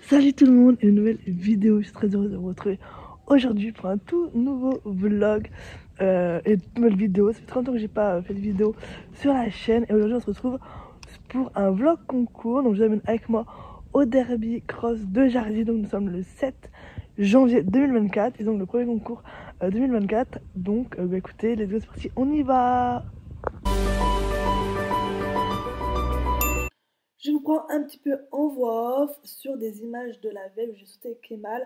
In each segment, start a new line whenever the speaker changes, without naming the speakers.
Salut tout le monde et une nouvelle vidéo, je suis très heureuse de vous retrouver aujourd'hui pour un tout nouveau vlog et une nouvelle vidéo. Ça fait 30 ans que j'ai pas fait de vidéo sur la chaîne et aujourd'hui on se retrouve pour un vlog concours. Donc je vous amène avec moi au derby cross de Jardy. Donc nous sommes le 7 janvier 2024 et donc le premier concours 2024. Donc écoutez, les deux c'est parti, on y va. Je vous prends un petit peu en voix off sur des images de la veille où j'ai sauté avec Kemal.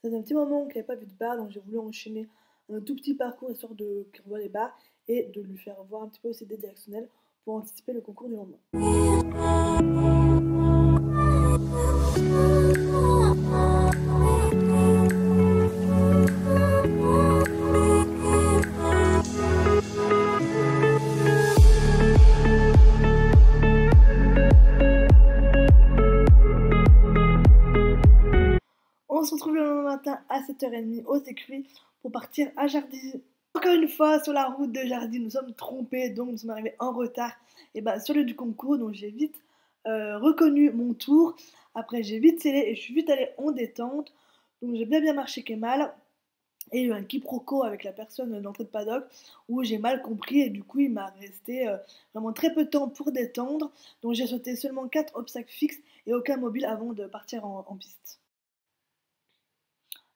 Ça faisait un petit moment qu'il n'avait pas vu de barre, donc j'ai voulu enchaîner un tout petit parcours histoire de qu'il revoie les barres et de lui faire voir un petit peu aussi des directionnels pour anticiper le concours du lendemain. On se retrouve le lendemain matin à 7h30 aux écuries pour partir à Jardy. Encore une fois, sur la route de Jardy, nous sommes trompés, donc nous sommes arrivés en retard et sur le lieu du concours, donc j'ai vite reconnu mon tour. Après, j'ai vite scellé et je suis vite allée en détente. Donc j'ai bien marché Kemal. Et il y a eu un quiproquo avec la personne d'entrée de paddock où j'ai mal compris et du coup il m'a resté vraiment très peu de temps pour détendre. Donc j'ai sauté seulement 4 obstacles fixes et aucun mobile avant de partir en piste.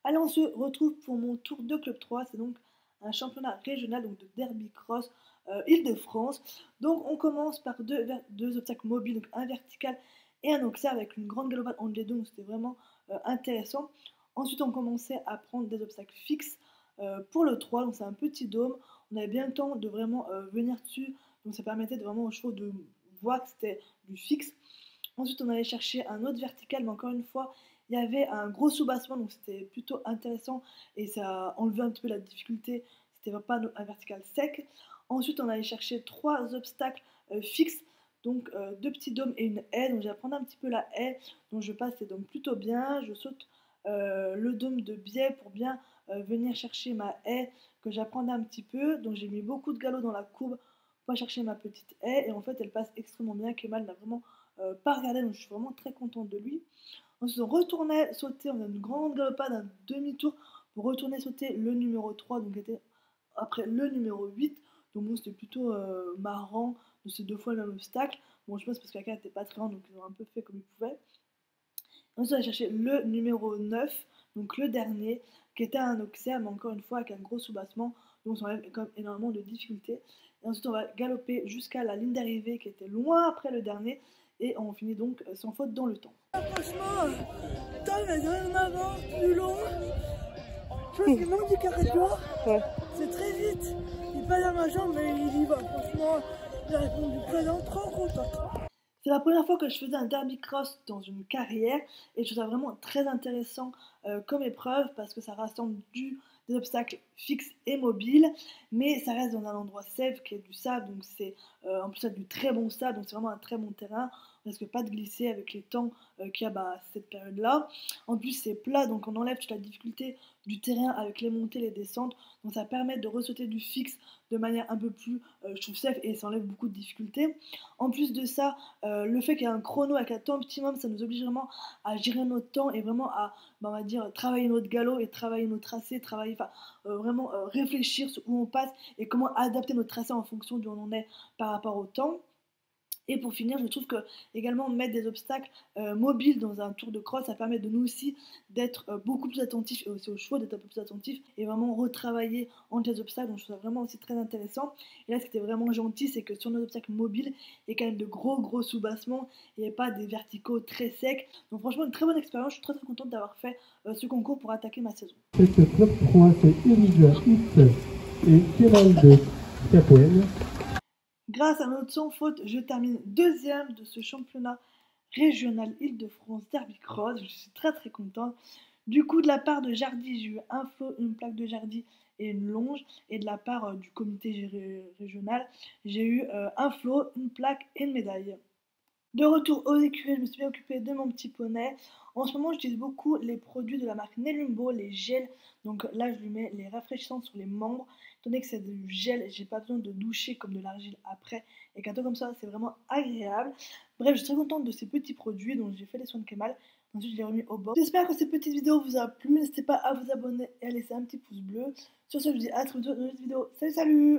Allez, on se retrouve pour mon tour de Club 3. C'est donc un championnat régional donc de derby cross Île-de-France. Donc on commence par deux obstacles mobiles, donc un vertical et un auxerre avec une grande galopade entre les deux. Donc c'était vraiment intéressant. Ensuite on commençait à prendre des obstacles fixes pour le 3. Donc c'est un petit dôme. On avait bien le temps de vraiment venir dessus. Donc ça permettait de vraiment aux chevaux de voir que c'était du fixe. Ensuite, on allait chercher un autre vertical, mais encore une fois, il y avait un gros soubassement, donc c'était plutôt intéressant et ça enlevait un petit peu la difficulté. C'était pas un vertical sec. Ensuite, on allait chercher 3 obstacles fixes, donc 2 petits dômes et une haie. Donc, j'apprends un petit peu la haie, donc je passe les dômes plutôt bien. Je saute le dôme de biais pour bien venir chercher ma haie que j'apprenais un petit peu. Donc, j'ai mis beaucoup de galop dans la courbe pour chercher ma petite haie et en fait, elle passe extrêmement bien. Kemal n'a vraiment pas regardé, donc je suis vraiment très contente de lui. Ensuite, on retournait sauter, on a une grande galopade, un demi-tour pour retourner sauter le numéro 3, donc était après le numéro 8. Donc bon, c'était plutôt marrant de ces 2 fois le même obstacle. Bon, je pense parce que la carte n'était pas très grande, donc ils ont un peu fait comme ils pouvaient. Ensuite, on a cherché le numéro 9, donc le dernier, qui était un auxerre, mais encore une fois avec un gros soubassement, donc ça enlève quand même énormément de difficultés. Et ensuite, on va galoper jusqu'à la ligne d'arrivée qui était loin après le dernier, et on finit donc sans faute dans le temps. Franchement, il va durer en avant, plus long. Je pense qu'il manque du cardio. Ouais. C'est très vite. Il pas dans ma jambe, mais il y va. Franchement, il a répondu présent, trop content. C'est la première fois que je faisais un derby cross dans une carrière et je trouve ça vraiment très intéressant comme épreuve parce que ça rassemble des obstacles fixes et mobiles, mais ça reste dans un endroit safe qui est du sable, donc c'est en plus ça du très bon sable, donc c'est vraiment un très bon terrain. On risque pas de glisser avec les temps qu'il y a cette période-là. En plus c'est plat, donc on enlève toute la difficulté du terrain avec les montées, les descentes, donc ça permet de ressauter du fixe de manière un peu plus, je trouve, safe et ça enlève beaucoup de difficultés. En plus de ça, le fait qu'il y ait un chrono avec un temps optimum, ça nous oblige vraiment à gérer notre temps et vraiment à, on va dire, travailler notre galop et travailler nos tracés, vraiment réfléchir sur où on passe et comment adapter notre tracé en fonction d'où on en est par rapport au temps. Et pour finir, je trouve que également mettre des obstacles mobiles dans un tour de cross, ça permet de nous aussi d'être beaucoup plus attentifs et aussi aux chevaux d'être un peu plus attentifs et vraiment retravailler entre les obstacles. Donc je trouve ça vraiment aussi très intéressant. Et là, ce qui était vraiment gentil, c'est que sur nos obstacles mobiles, il y a quand même de gros soubassements et pas des verticaux très secs. Donc franchement, une très bonne expérience. Je suis très contente d'avoir fait ce concours pour attaquer ma saison.
Ce club 3, c'est Elijah X et Kemal Capoel.
Grâce à notre sans faute, je termine 2e de ce championnat régional Île-de-France Derby Cross. Je suis très contente. Du coup, de la part de Jardy, j'ai eu un flot, une plaque de Jardy et une longe. Et de la part du comité régional, j'ai eu un flot, une plaque et une médaille. De retour aux écuries, je me suis bien occupée de mon petit poney. En ce moment, j'utilise beaucoup les produits de la marque Nelumbo, les gels. Donc là, je lui mets les rafraîchissants sur les membres. Étant donné que c'est du gel, j'ai pas besoin de doucher comme de l'argile après. Et qu'un truc comme ça, c'est vraiment agréable. Bref, je suis très contente de ces petits produits, donc j'ai fait les soins de Kemal. Ensuite, je l'ai remis au bord. J'espère que cette petite vidéo vous a plu. N'hésitez pas à vous abonner et à laisser un petit pouce bleu. Sur ce, je vous dis à très bientôt dans une autre vidéo. Salut, salut!